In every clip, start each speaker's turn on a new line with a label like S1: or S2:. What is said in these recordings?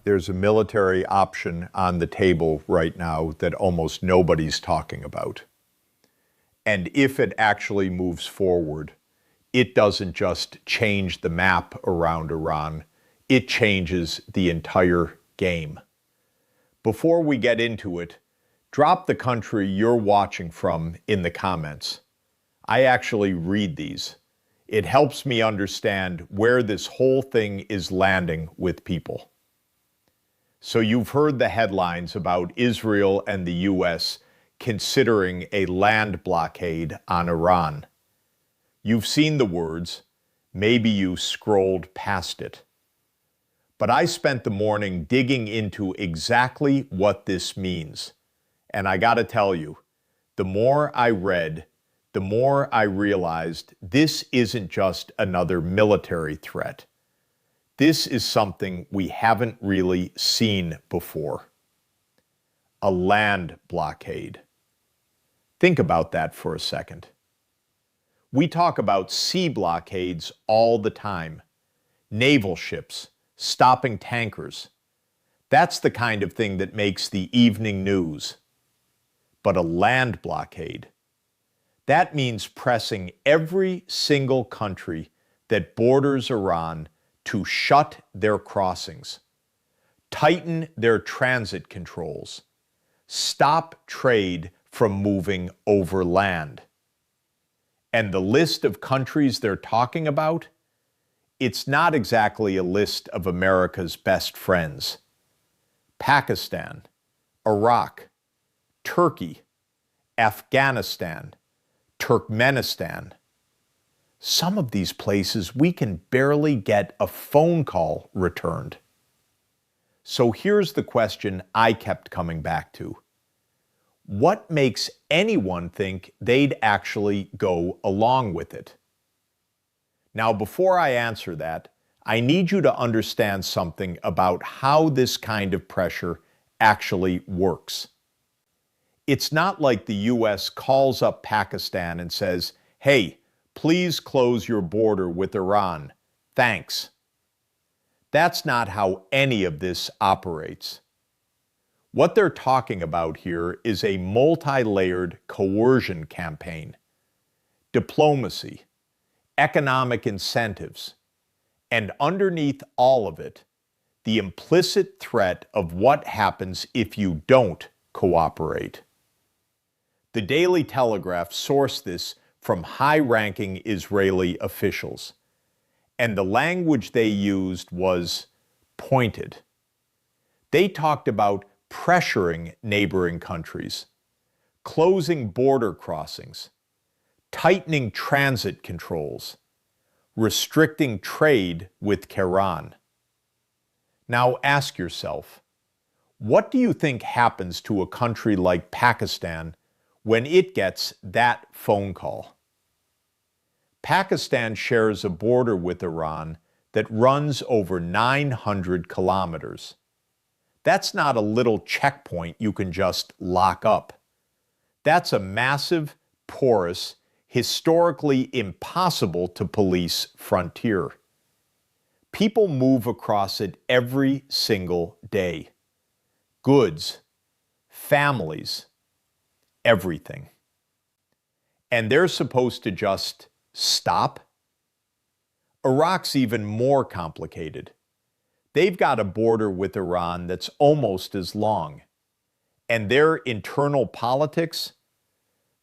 S1: There's a military option on the table right now that almost nobody's talking about. And if it actually moves forward, it doesn't just change the map around Iran, it changes the entire game. Before we get into it, drop the country you're watching from in the comments. I actually read these. It helps me understand where this whole thing is landing with people. So you've heard the headlines about Israel and the US considering a land blockade on Iran. You've seen the words, maybe you scrolled past it. But I spent the morning digging into exactly what this means. And I gotta tell you, the more I read, the more I realized this isn't just another military threat. This is something we haven't really seen before. A land blockade. Think about that for a second. We talk about sea blockades all the time. Naval ships, stopping tankers. That's the kind of thing that makes the evening news. But a land blockade. That means pressing every single country that borders Iran to shut their crossings, tighten their transit controls, stop trade from moving over land. And the list of countries they're talking about, it's not exactly a list of America's best friends. Pakistan, Iraq, Turkey, Afghanistan, Turkmenistan. Some of these places we can barely get a phone call returned. So here's the question I kept coming back to. What makes anyone think they'd actually go along with it? Now, before I answer that, I need you to understand something about how this kind of pressure actually works. It's not like the US calls up Pakistan and says, hey, please close your border with Iran. Thanks. That's not how any of this operates. What they're talking about here is a multi-layered coercion campaign, diplomacy, economic incentives, and underneath all of it, the implicit threat of what happens if you don't cooperate. The Daily Telegraph sourced this from high-ranking Israeli officials, and the language they used was pointed. They talked about pressuring neighboring countries, closing border crossings, tightening transit controls, restricting trade with Tehran. Now ask yourself, what do you think happens to a country like Pakistan when it gets that phone call? Pakistan shares a border with Iran that runs over 900 kilometers. That's not a little checkpoint you can just lock up. That's a massive, porous, historically impossible to police frontier. People move across it every single day. Goods, families, everything. And they're supposed to just stop? Iraq's even more complicated. They've got a border with Iran that's almost as long. And their internal politics?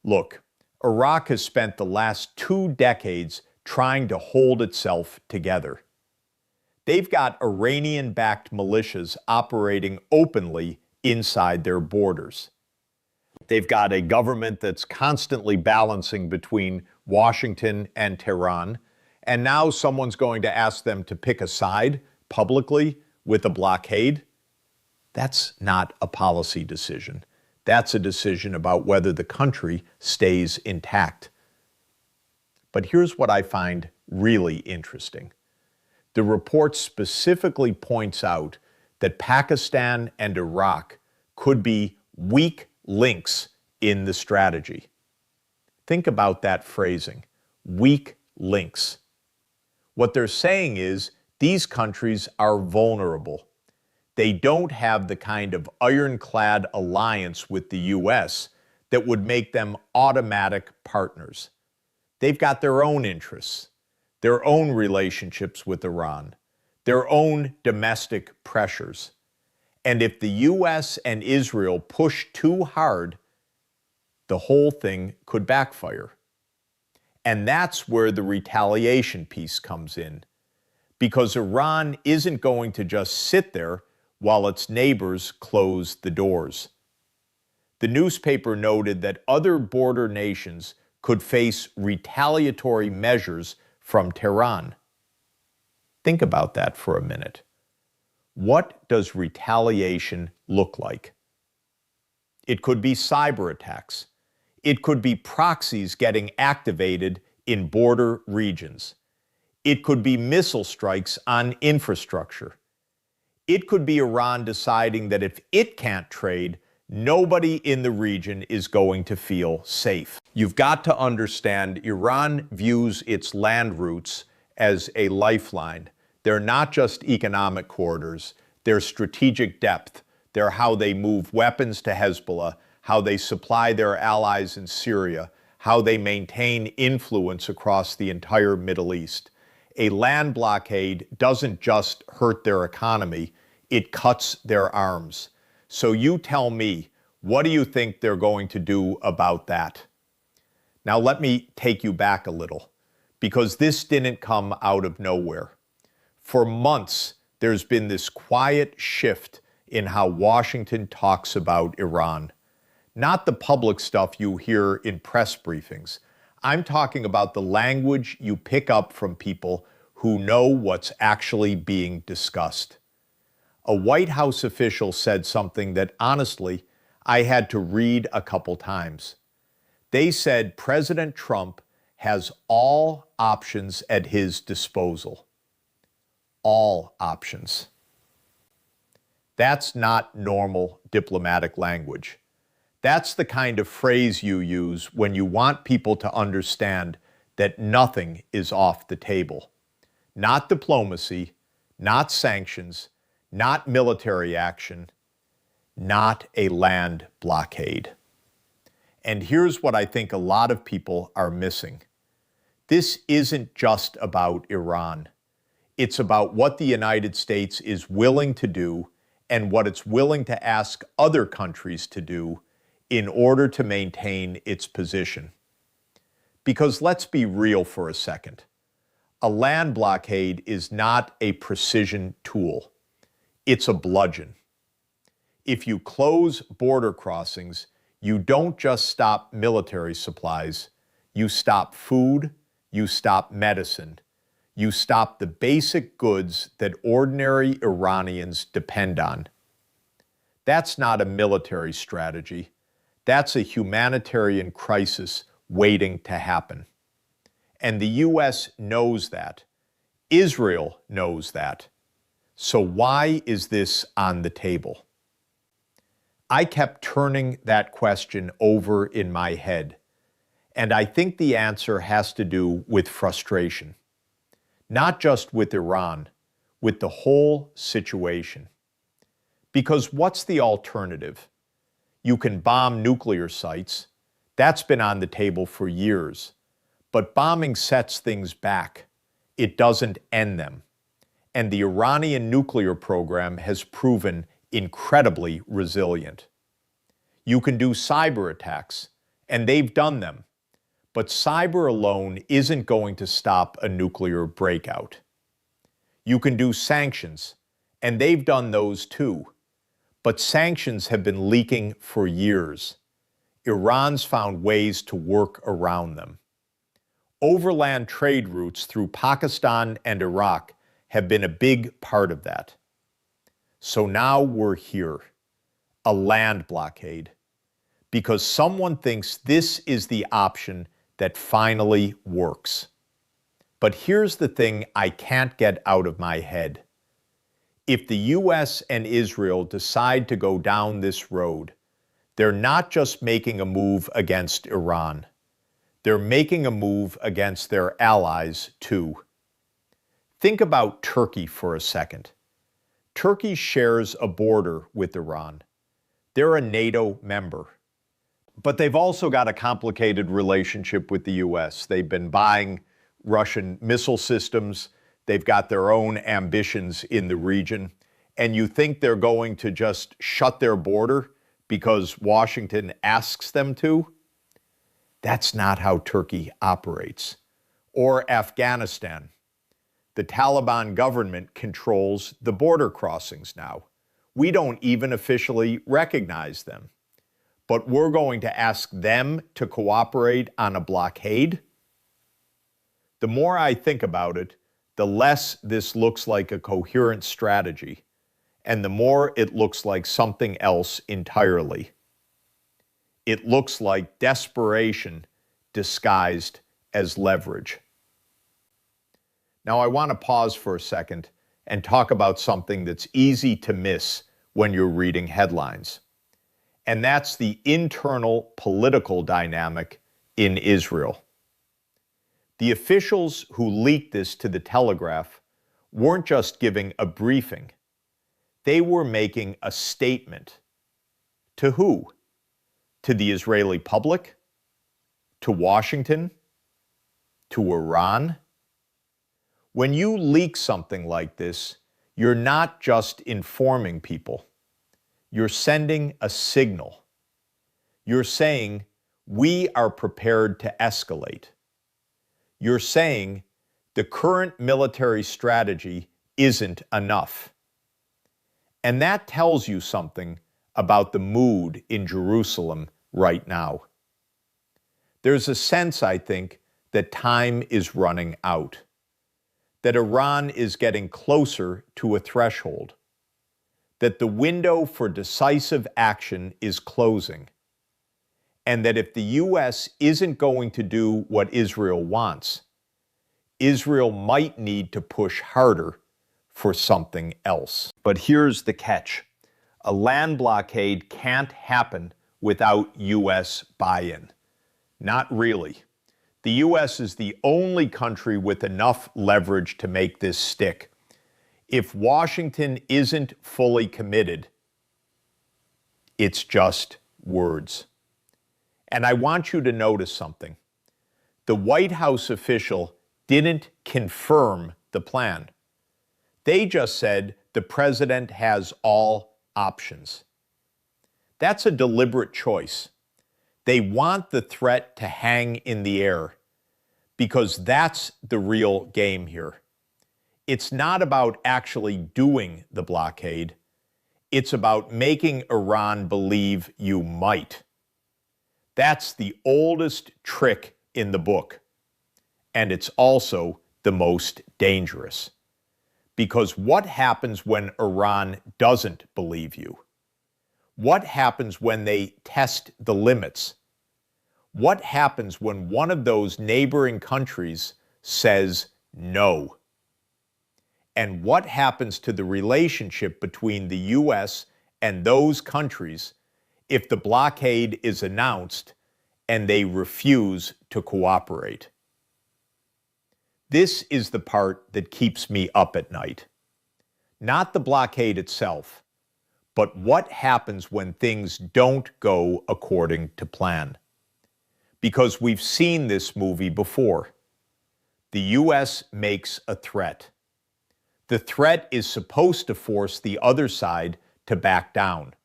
S1: Look, Iraq has spent the last 2 decades trying to hold itself together. They've got Iranian-backed militias operating openly inside their borders. They've got a government that's constantly balancing between Washington and Tehran, and now someone's going to ask them to pick a side publicly with a blockade. That's not a policy decision. That's a decision about whether the country stays intact. But here's what I find really interesting. The report specifically points out that Pakistan and Iraq could be weak links in the strategy. Think about that phrasing, weak links. What they're saying is these countries are vulnerable. They don't have the kind of ironclad alliance with the US that would make them automatic partners. They've got their own interests, their own relationships with Iran, their own domestic pressures. And if the US and Israel push too hard, the whole thing could backfire. And that's where the retaliation piece comes in, because Iran isn't going to just sit there while its neighbors close the doors. The newspaper noted that other border nations could face retaliatory measures from Tehran. Think about that for a minute. What does retaliation look like? It could be cyber attacks. It could be proxies getting activated in border regions. It could be missile strikes on infrastructure. It could be Iran deciding that if it can't trade, nobody in the region is going to feel safe. You've got to understand, Iran views its land routes as a lifeline. They're not just economic corridors, they're strategic depth. They're how they move weapons to Hezbollah, how they supply their allies in Syria, how they maintain influence across the entire Middle East. A land blockade doesn't just hurt their economy, it cuts their arms. So you tell me, what do you think they're going to do about that? Now let me take you back a little, because this didn't come out of nowhere. For months, there's been this quiet shift in how Washington talks about Iran. Not the public stuff you hear in press briefings. I'm talking about the language you pick up from people who know what's actually being discussed. A White House official said something that, honestly, I had to read a couple times. They said President Trump has all options at his disposal. All options. That's not normal diplomatic language. That's the kind of phrase you use when you want people to understand that nothing is off the table. Not diplomacy, not sanctions, not military action, not a land blockade. And here's what I think a lot of people are missing. This isn't just about Iran. It's about what the United States is willing to do and what it's willing to ask other countries to do in order to maintain its position. Because let's be real for a second. A land blockade is not a precision tool. It's a bludgeon. If you close border crossings, you don't just stop military supplies, you stop food, you stop medicine, you stop the basic goods that ordinary Iranians depend on. That's not a military strategy. That's a humanitarian crisis waiting to happen. And the US knows that. Israel knows that. So why is this on the table? I kept turning that question over in my head, and I think the answer has to do with frustration. Not just with Iran, with the whole situation. Because what's the alternative? You can bomb nuclear sites. That's been on the table for years. But bombing sets things back. It doesn't end them. And the Iranian nuclear program has proven incredibly resilient. You can do cyber attacks, and they've done them. But cyber alone isn't going to stop a nuclear breakout. You can do sanctions, and they've done those too. But sanctions have been leaking for years. Iran's found ways to work around them. Overland trade routes through Pakistan and Iraq have been a big part of that. So now we're here, a land blockade, because someone thinks this is the option that finally works. But here's the thing I can't get out of my head. If the US and Israel decide to go down this road, they're not just making a move against Iran. They're making a move against their allies too. Think about Turkey for a second. Turkey shares a border with Iran. They're a NATO member. But they've also got a complicated relationship with the U.S. They've been buying Russian missile systems. They've got their own ambitions in the region. And you think they're going to just shut their border because Washington asks them to? That's not how Turkey operates. Or Afghanistan. The Taliban government controls the border crossings now. We don't even officially recognize them. But we're going to ask them to cooperate on a blockade? The more I think about it, the less this looks like a coherent strategy, and the more it looks like something else entirely. It looks like desperation disguised as leverage. Now, I want to pause for a second and talk about something that's easy to miss when you're reading headlines. And that's the internal political dynamic in Israel. The officials who leaked this to the Telegraph weren't just giving a briefing. They were making a statement. To who? To the Israeli public? To Washington? To Iran? When you leak something like this, you're not just informing people. You're sending a signal. You're saying, we are prepared to escalate. You're saying, the current military strategy isn't enough. And that tells you something about the mood in Jerusalem right now. There's a sense, I think, that time is running out, that Iran is getting closer to a threshold, that the window for decisive action is closing, and that if the U.S. isn't going to do what Israel wants, Israel might need to push harder for something else. But here's the catch. A land blockade can't happen without U.S. buy-in. Not really. The U.S. is the only country with enough leverage to make this stick. If Washington isn't fully committed, it's just words. And I want you to notice something. The White House official didn't confirm the plan. They just said the president has all options. That's a deliberate choice. They want the threat to hang in the air because that's the real game here. It's not about actually doing the blockade. It's about making Iran believe you might. That's the oldest trick in the book. And it's also the most dangerous. Because what happens when Iran doesn't believe you? What happens when they test the limits? What happens when one of those neighboring countries says no? And what happens to the relationship between the U.S. and those countries if the blockade is announced and they refuse to cooperate? This is the part that keeps me up at night. Not the blockade itself, but what happens when things don't go according to plan. Because we've seen this movie before. The U.S. makes a threat. The threat is supposed to force the other side to back down.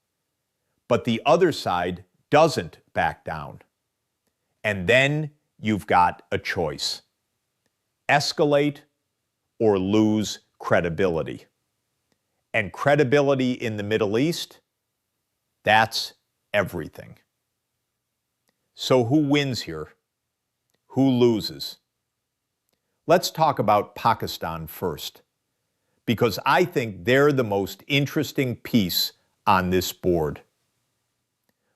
S1: But the other side doesn't back down. And then you've got a choice. Escalate or lose credibility. And credibility in the Middle East, that's everything. So who wins here? Who loses? Let's talk about Pakistan first, because I think they're the most interesting piece on this board.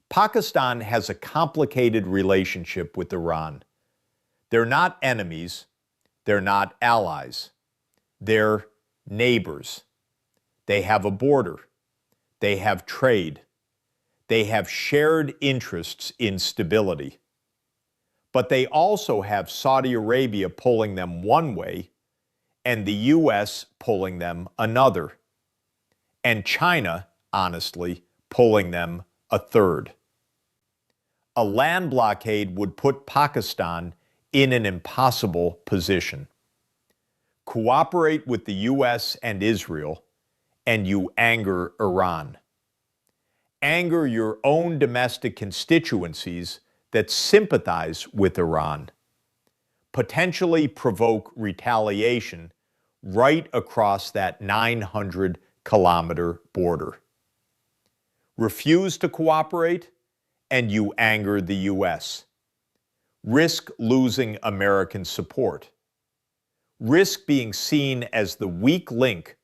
S1: Pakistan has a complicated relationship with Iran. They're not enemies. They're not allies. They're neighbors. They have a border. They have trade. They have shared interests in stability. But they also have Saudi Arabia pulling them one way and the U.S. pulling them another. and China, honestly, pulling them a third. A land blockade would put Pakistan in an impossible position. Cooperate with the U.S. and Israel, and you anger Iran. Anger your own domestic constituencies that sympathize with Iran. Potentially provoke retaliation right across that 900-kilometer border. Refuse to cooperate, and you anger the U.S. Risk losing American support. Risk being seen as the weak link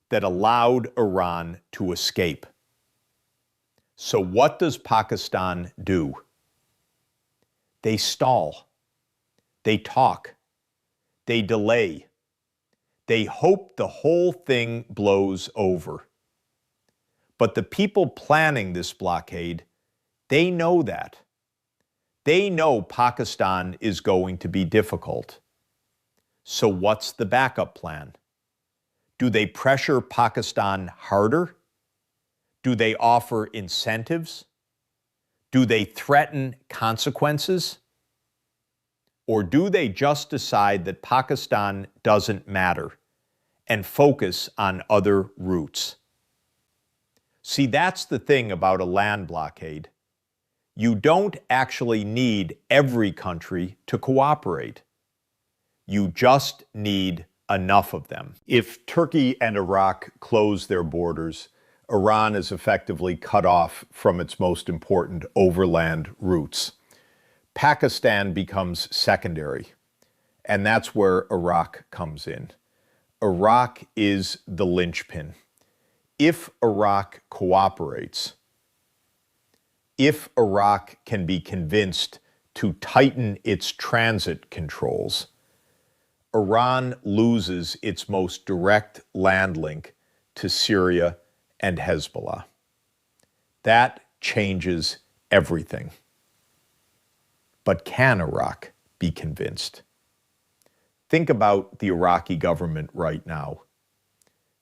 S1: that allowed Iran to escape. So what does Pakistan do? They stall. They talk. They delay. They hope the whole thing blows over. But the people planning this blockade, they know that. They know Pakistan is going to be difficult. So what's the backup plan? Do they pressure Pakistan harder? Do they offer incentives? Do they threaten consequences? Or do they just decide that Pakistan doesn't matter and focus on other routes? See, that's the thing about a land blockade. You don't actually need every country to cooperate. You just need enough of them. If Turkey and Iraq close their borders, Iran is effectively cut off from its most important overland routes. Pakistan becomes secondary, and that's where Iraq comes in. Iraq is the linchpin. If Iraq cooperates, if Iraq can be convinced to tighten its transit controls, Iran loses its most direct land link to Syria and Hezbollah. That changes everything. But can Iraq be convinced? Think about the Iraqi government right now.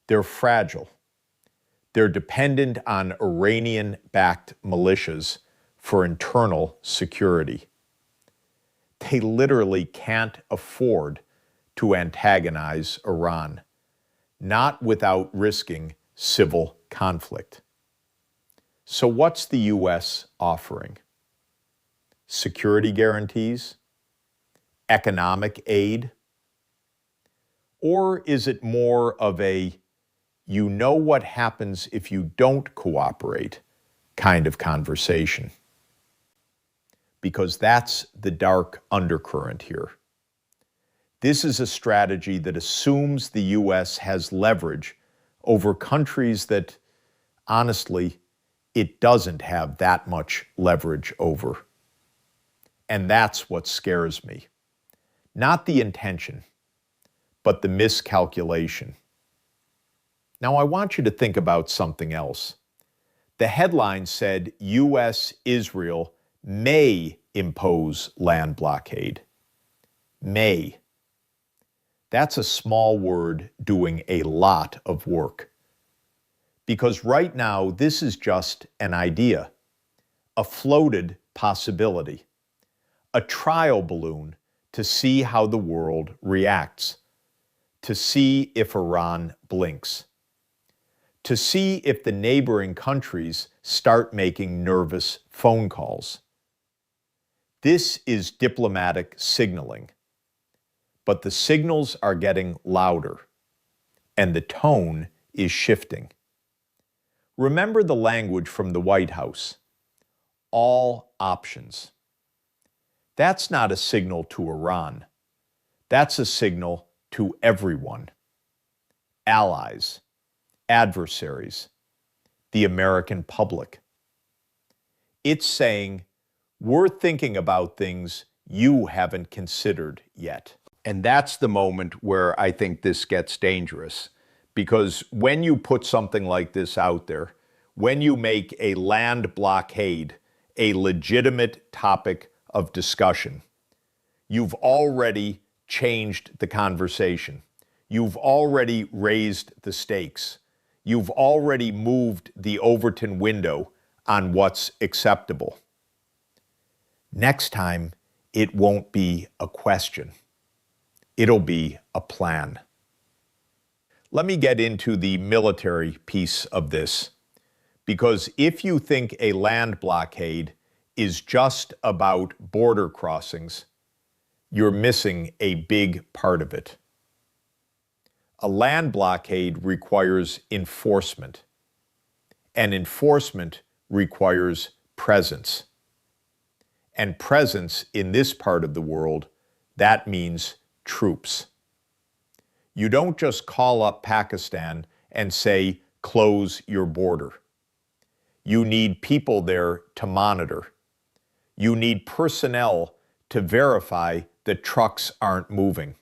S1: They're fragile. They're dependent on Iranian-backed militias for internal security. They literally can't afford to antagonize Iran, not without risking civil conflict. So what's the U.S. offering? Security guarantees? Economic aid? Or is it more of a, you know what happens if you don't cooperate kind of conversation? Because that's the dark undercurrent here. This is a strategy that assumes the U.S. has leverage over countries that, honestly, it doesn't have that much leverage over. And that's what scares me. Not the intention, but the miscalculation. Now, I want you to think about something else. The headline said U.S.-Israel may impose land blockade. May. That's a small word doing a lot of work. Because right now, this is just an idea, a floated possibility, a trial balloon to see how the world reacts, to see if Iran blinks, to see if the neighboring countries start making nervous phone calls. This is diplomatic signaling. But the signals are getting louder, and the tone is shifting. Remember the language from the White House. All options. That's not a signal to Iran. That's a signal to everyone. Allies, adversaries, the American public. It's saying, we're thinking about things you haven't considered yet. And that's the moment where I think this gets dangerous. Because when you put something like this out there, when you make a land blockade a legitimate topic of discussion, you've already changed the conversation. You've already raised the stakes. you've already moved the Overton window on what's acceptable. Next time, it won't be a question. It'll be a plan. Let me get into the military piece of this, because if you think a land blockade is just about border crossings, you're missing a big part of it. A land blockade requires enforcement, and enforcement requires presence. And presence in this part of the world, that means troops. You don't just call up Pakistan and say, close your border. You need people there to monitor. You need personnel to verify that trucks aren't moving.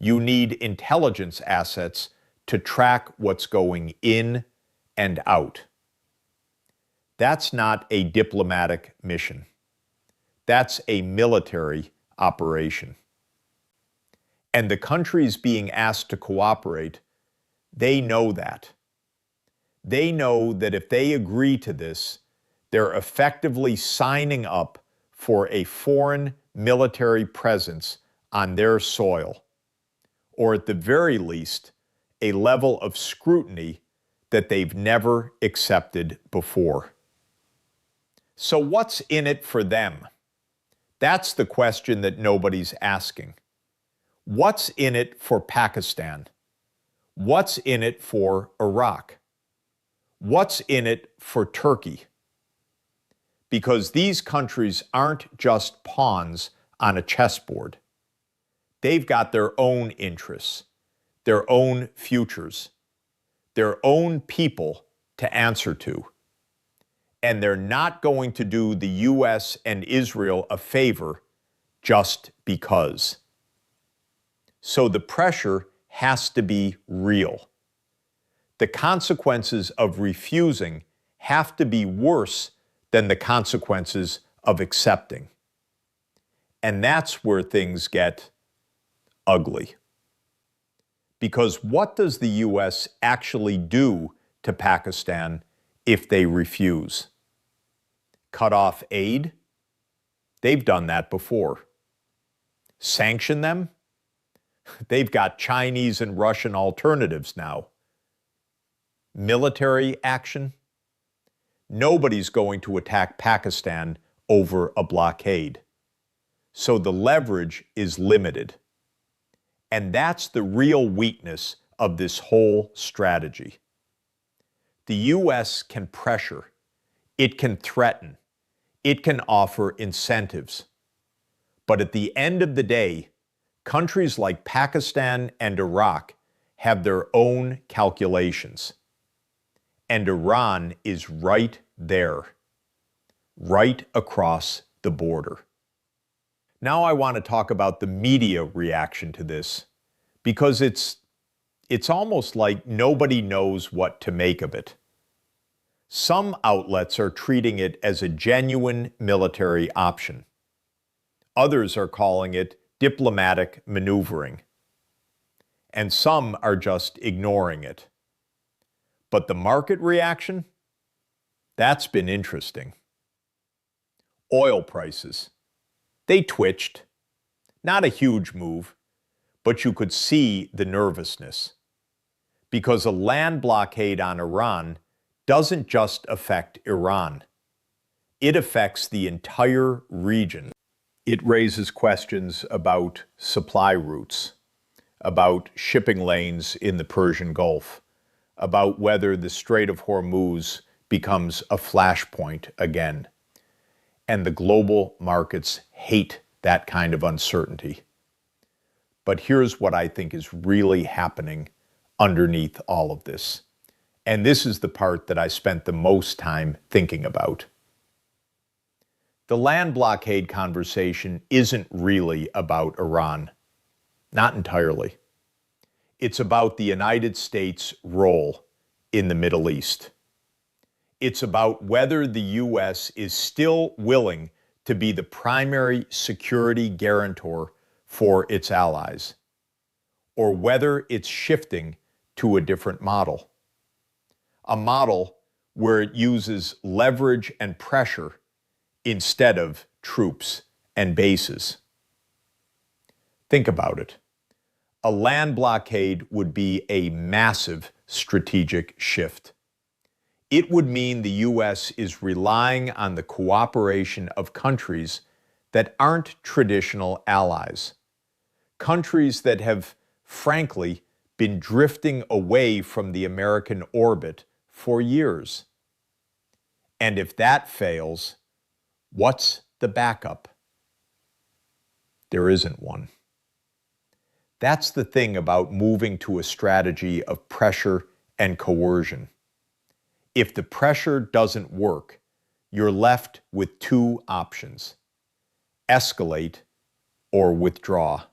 S1: You need intelligence assets to track what's going in and out. That's not a diplomatic mission. That's a military operation. And the countries being asked to cooperate, they know that. They know that if they agree to this, they're effectively signing up for a foreign military presence on their soil, or at the very least, a level of scrutiny that they've never accepted before. So what's in it for them? That's the question that nobody's asking. What's in it for Pakistan? What's in it for Iraq? What's in it for Turkey? Because these countries aren't just pawns on a chessboard. They've got their own interests, their own futures, their own people to answer to. And they're not going to do the US and Israel a favor just because. So the pressure has to be real. The consequences of refusing have to be worse than the consequences of accepting. And that's where things get ugly. Because what does the US actually do to Pakistan if they refuse? Cut off aid? They've done that before. Sanction them? They've got Chinese and Russian alternatives now. Military action? Nobody's going to attack Pakistan over a blockade. So the leverage is limited. And that's the real weakness of this whole strategy. The US can pressure, it can threaten, it can offer incentives. But at the end of the day, countries like Pakistan and Iraq have their own calculations. And Iran is right there, right across the border. Now I want to talk about the media reaction to this, because it's almost like nobody knows what to make of it. Some outlets are treating it as a genuine military option. Others are calling it diplomatic maneuvering. And some are just ignoring it. But the market reaction? That's been interesting. Oil prices. They twitched. Not a huge move, but you could see the nervousness. Because a land blockade on Iran doesn't just affect Iran. It affects the entire region. It raises questions about supply routes, about shipping lanes in the Persian Gulf, about whether the Strait of Hormuz becomes a flashpoint again. And the global markets hate that kind of uncertainty. But here's what I think is really happening underneath all of this. And this is the part that I spent the most time thinking about. The land blockade conversation isn't really about Iran. Not entirely. It's about the United States' role in the Middle East. It's about whether the U.S. is still willing to be the primary security guarantor for its allies, or whether it's shifting to a different model. a model where it uses leverage and pressure instead of troops and bases. Think about it. A land blockade would be a massive strategic shift. It would mean the U.S. is relying on the cooperation of countries that aren't traditional allies, countries that have, frankly, been drifting away from the American orbit for years. And if that fails, what's the backup? There isn't one. That's the thing about moving to a strategy of pressure and coercion. If the pressure doesn't work, you're left with two options: escalate or withdraw.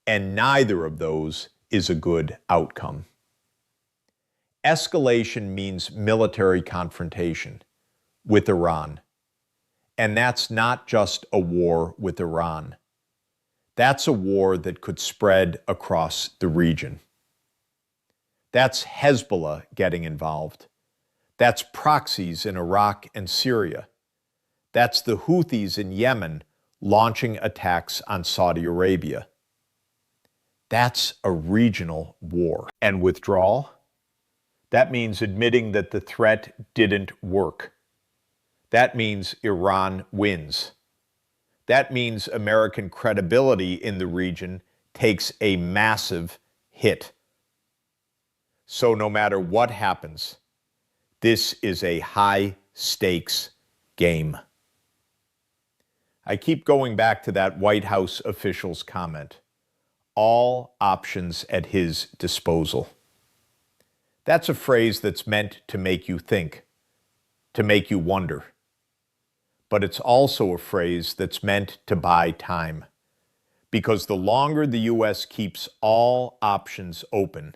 S1: And neither of those is a good outcome. Escalation means military confrontation with Iran. And that's not just a war with Iran. That's a war that could spread across the region. That's Hezbollah getting involved. That's proxies in Iraq and Syria. That's the Houthis in Yemen launching attacks on Saudi Arabia. That's a regional war. And withdrawal? That means admitting that the threat didn't work. That means Iran wins. That means American credibility in the region takes a massive hit. So no matter what happens, this is a high-stakes game. I keep going back to that White House official's comment. All options at his disposal. That's a phrase that's meant to make you think, to make you wonder. But it's also a phrase that's meant to buy time. Because the longer the U.S. keeps all options open,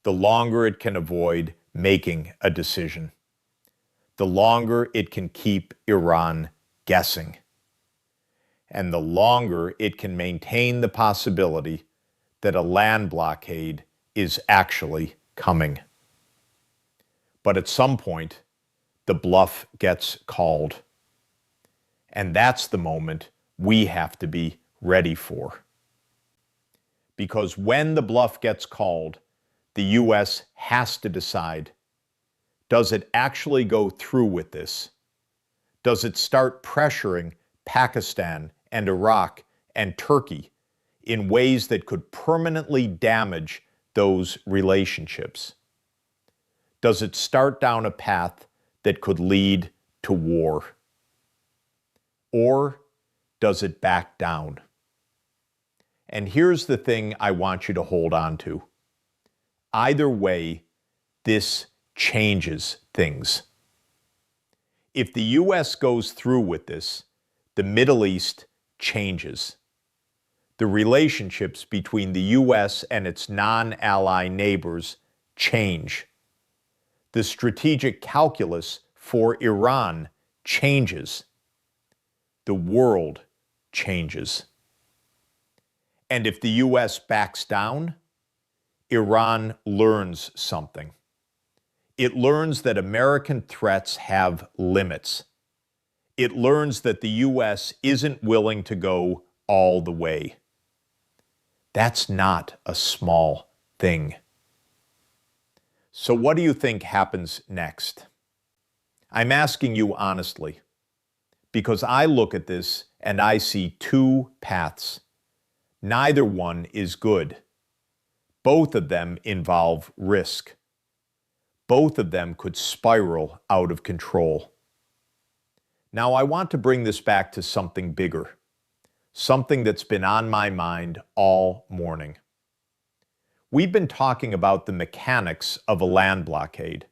S1: the longer it can avoid making a decision. The longer it can keep Iran guessing. And the longer it can maintain the possibility that a land blockade is actually coming. But at some point, the bluff gets called. And that's the moment we have to be ready for. Because when the bluff gets called, the U.S. has to decide, does it actually go through with this? Does it start pressuring Pakistan and Iraq and Turkey in ways that could permanently damage those relationships? Does it start down a path that could lead to war? Or does it back down? And here's the thing I want you to hold on to. Either way, this changes things. If the U.S. goes through with this, the Middle East changes. The relationships between the U.S. and its non-ally neighbors change. The strategic calculus for Iran changes. The world changes. And if the U.S. backs down, Iran learns something. It learns that American threats have limits. It learns that the U.S. isn't willing to go all the way. That's not a small thing. So what do you think happens next? I'm asking you honestly, because I look at this and I see two paths. Neither one is good. Both of them involve risk. Both of them could spiral out of control. Now, I want to bring this back to something bigger, something that's been on my mind all morning. We've been talking about the mechanics of a land blockade.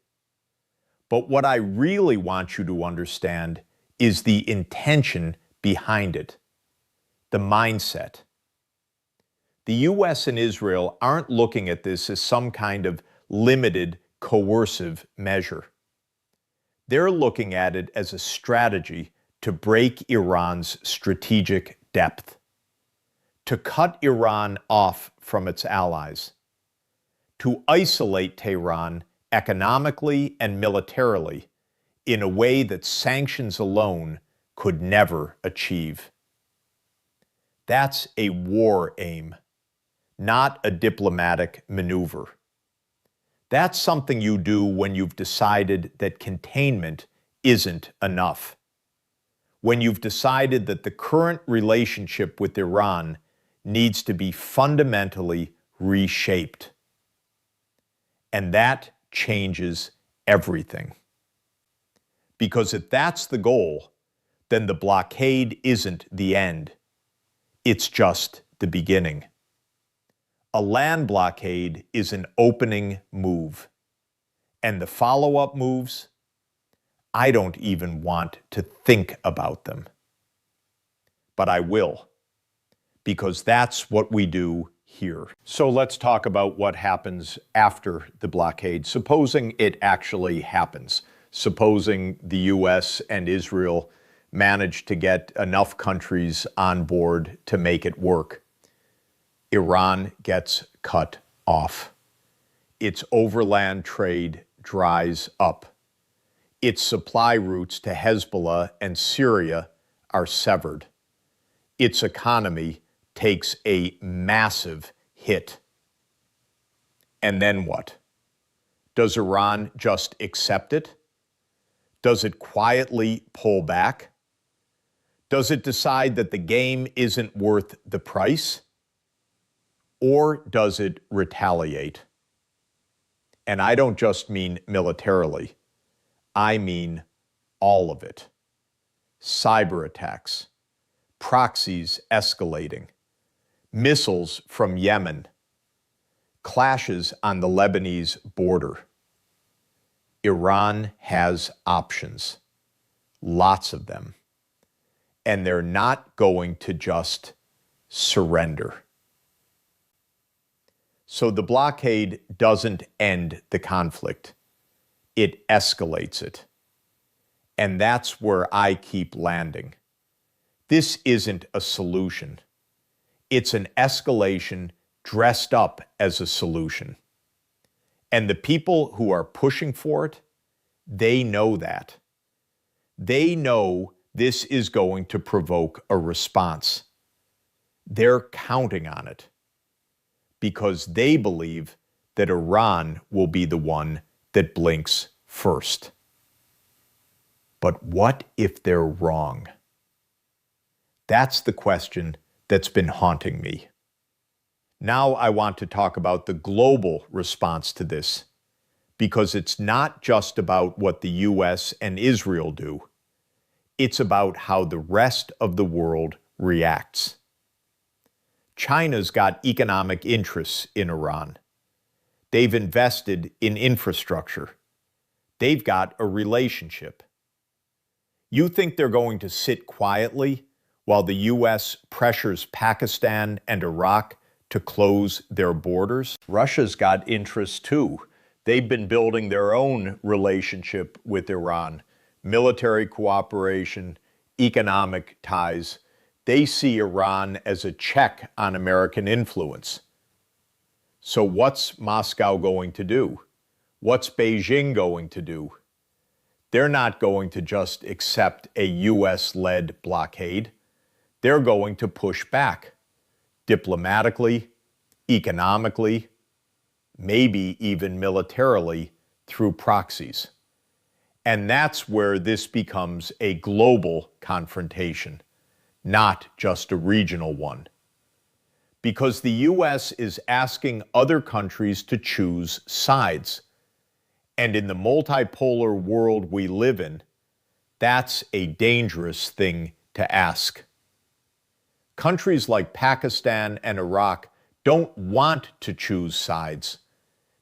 S1: But what I really want you to understand is the intention behind it, the mindset. The U.S. and Israel aren't looking at this as some kind of limited, coercive measure. They're looking at it as a strategy to break Iran's strategic depth, to cut Iran off from its allies, to isolate Tehran economically and militarily, in a way that sanctions alone could never achieve. That's a war aim, not a diplomatic maneuver. That's something you do when you've decided that containment isn't enough. When you've decided that the current relationship with Iran needs to be fundamentally reshaped. And that changes everything. Because if that's the goal, then the blockade isn't the end. It's just the beginning. A land blockade is an opening move. And the follow-up moves, I don't even want to think about them. But I will, because that's what we do here. So let's talk about what happens after the blockade, supposing it actually happens. Supposing the US and Israel manage to get enough countries on board to make it work. Iran gets cut off. Its overland trade dries up. Its supply routes to Hezbollah and Syria are severed. Its economy takes a massive hit. And then what? Does Iran just accept it? Does it quietly pull back? Does it decide that the game isn't worth the price? Or does it retaliate? And I don't just mean militarily. I mean all of it. Cyber attacks, proxies escalating, missiles from Yemen, clashes on the Lebanese border. Iran has options, lots of them, and they're not going to just surrender. So the blockade doesn't end the conflict. It escalates it. And that's where I keep landing. This isn't a solution. It's an escalation dressed up as a solution. And the people who are pushing for it, they know that. They know this is going to provoke a response. They're counting on it because they believe that Iran will be the one that blinks first. But what if they're wrong? That's the question that's been haunting me. Now I want to talk about the global response to this, because it's not just about what the US and Israel do. It's about how the rest of the world reacts. China's got economic interests in Iran. They've invested in infrastructure. They've got a relationship. You think they're going to sit quietly while the US pressures Pakistan and Iraq to close their borders? Russia's got interests too. They've been building their own relationship with Iran, military cooperation, economic ties. They see Iran as a check on American influence. So what's Moscow going to do? What's Beijing going to do? They're not going to just accept a US-led blockade. They're going to push back diplomatically, economically, maybe even militarily through proxies. And that's where this becomes a global confrontation, not just a regional one. Because the US is asking other countries to choose sides. And in the multipolar world we live in, that's a dangerous thing to ask. Countries like Pakistan and Iraq don't want to choose sides.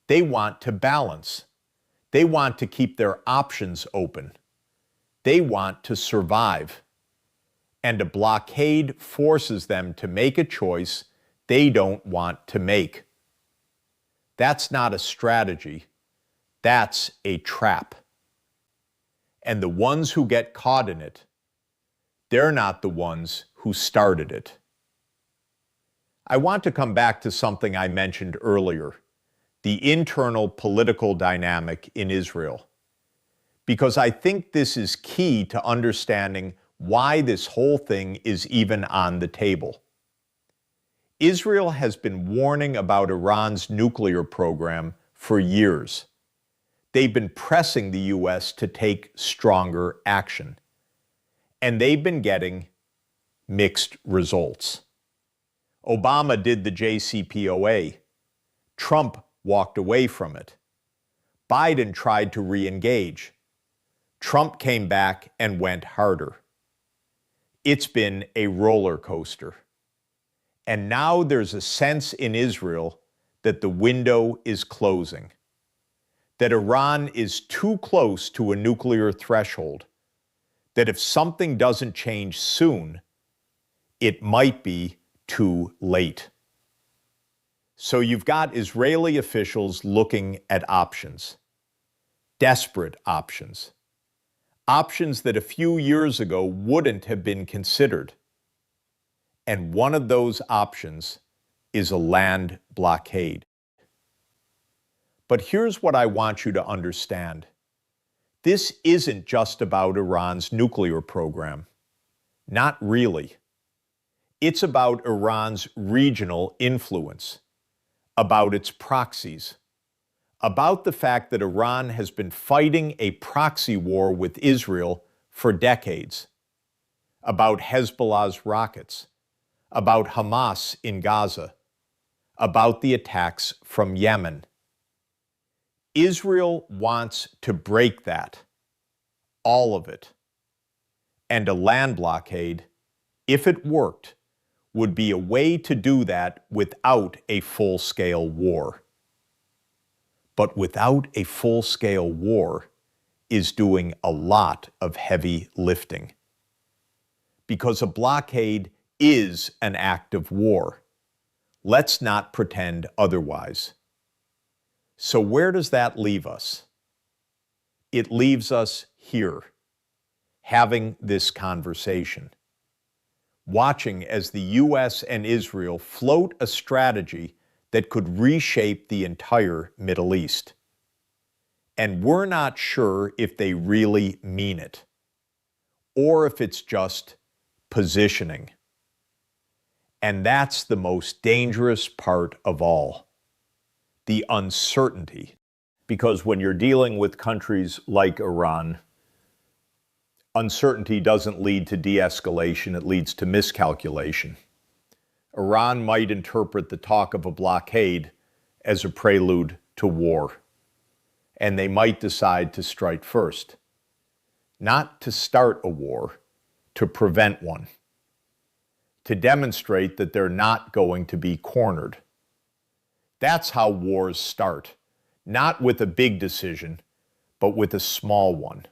S1: They want to balance. They want to keep their options open. They want to survive. And a blockade forces them to make a choice they don't want to make. That's not a strategy. That's a trap. And the ones who get caught in it, they're not the ones who started it. I want to come back to something I mentioned earlier, the internal political dynamic in Israel, because I think this is key to understanding why this whole thing is even on the table. Israel has been warning about Iran's nuclear program for years. They've been pressing the U.S. to take stronger action, and they've been getting mixed results. Obama did the JCPOA. Trump walked away from it. Biden tried to re-engage. Trump came back and went harder. It's been a roller coaster. And now there's a sense in Israel that the window is closing, that Iran is too close to a nuclear threshold, that if something doesn't change soon, it might be too late. So you've got Israeli officials looking at options, desperate options, options that a few years ago wouldn't have been considered. And one of those options is a land blockade. But here's what I want you to understand. This isn't just about Iran's nuclear program. Not really. It's about Iran's regional influence, about its proxies, about the fact that Iran has been fighting a proxy war with Israel for decades, about Hezbollah's rockets, about Hamas in Gaza, about the attacks from Yemen. Israel wants to break that, all of it. And a land blockade, if it worked, would be a way to do that without a full-scale war. But without a full-scale war is doing a lot of heavy lifting. Because a blockade is an act of war. Let's not pretend otherwise. So where does that leave us? It leaves us here, having this conversation, watching as the U.S. and Israel float a strategy that could reshape the entire Middle East. And we're not sure if they really mean it, or if it's just positioning. And that's the most dangerous part of all, the uncertainty. Because when you're dealing with countries like Iran, uncertainty doesn't lead to de-escalation, it leads to miscalculation. Iran might interpret the talk of a blockade as a prelude to war, and they might decide to strike first. Not to start a war, to prevent one. To demonstrate that they're not going to be cornered. That's how wars start, not with a big decision, but with a small one,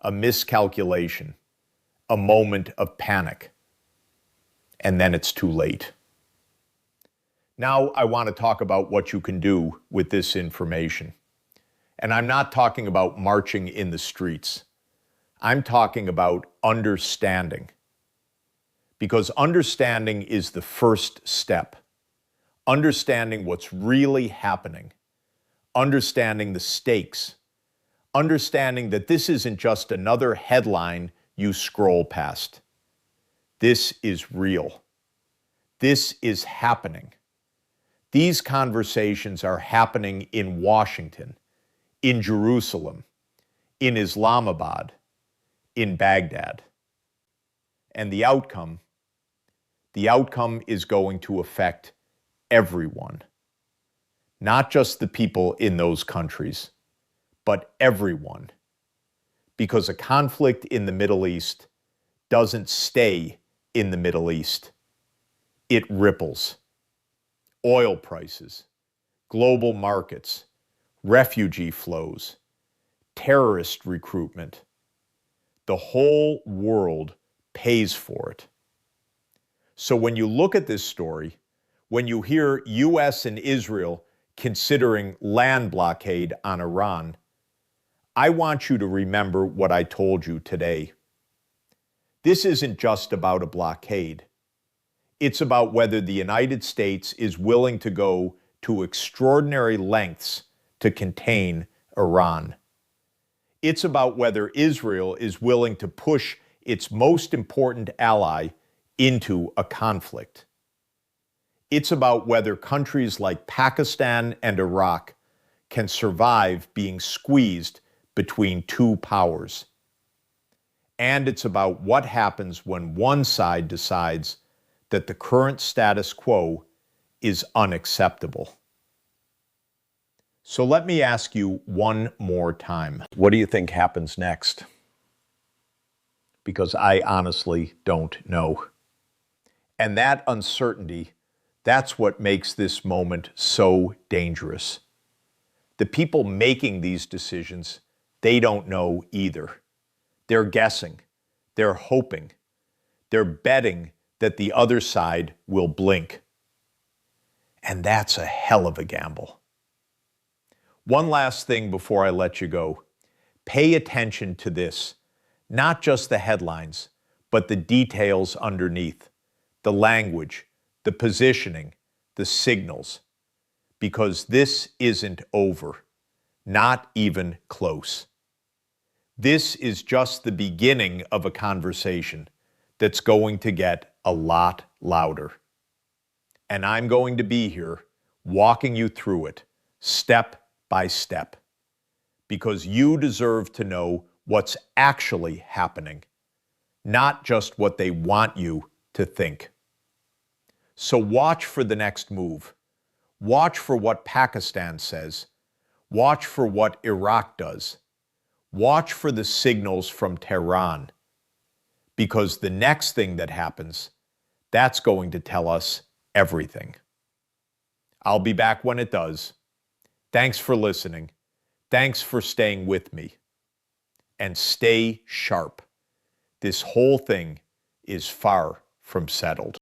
S1: a miscalculation, a moment of panic, and then it's too late. Now I want to talk about what you can do with this information. And I'm not talking about marching in the streets. I'm talking about understanding. Because understanding is the first step. Understanding what's really happening. Understanding the stakes. Understanding that this isn't just another headline you scroll past. This is real. This is happening. These conversations are happening in Washington, in Jerusalem, in Islamabad, in Baghdad. And the outcome is going to affect everyone. Not just the people in those countries, but everyone. Because a conflict in the Middle East doesn't stay in the Middle East. It ripples. Oil prices, global markets, refugee flows, terrorist recruitment. The whole world pays for it. So when you look at this story, when you hear U.S. and Israel considering land blockade on Iran, I want you to remember what I told you today. This isn't just about a blockade. It's about whether the United States is willing to go to extraordinary lengths to contain Iran. It's about whether Israel is willing to push its most important ally into a conflict. It's about whether countries like Pakistan and Iraq can survive being squeezed between two powers. And it's about what happens when one side decides that the current status quo is unacceptable. So let me ask you one more time. What do you think happens next? Because I honestly don't know. And that uncertainty, that's what makes this moment so dangerous. The people making these decisions, they don't know either. They're guessing, they're hoping, they're betting that the other side will blink. And that's a hell of a gamble. One last thing before I let you go. Pay attention to this, not just the headlines, but the details underneath, the language, the positioning, the signals, because this isn't over, not even close. This is just the beginning of a conversation that's going to get a lot louder. And I'm going to be here walking you through it, step by step, because you deserve to know what's actually happening, not just what they want you to think. So watch for the next move. Watch for what Pakistan says. Watch for what Iraq does. Watch for the signals from Tehran, because the next thing that happens, that's going to tell us everything. I'll be back when it does. Thanks for listening. Thanks for staying with me. And stay sharp. This whole thing is far from settled.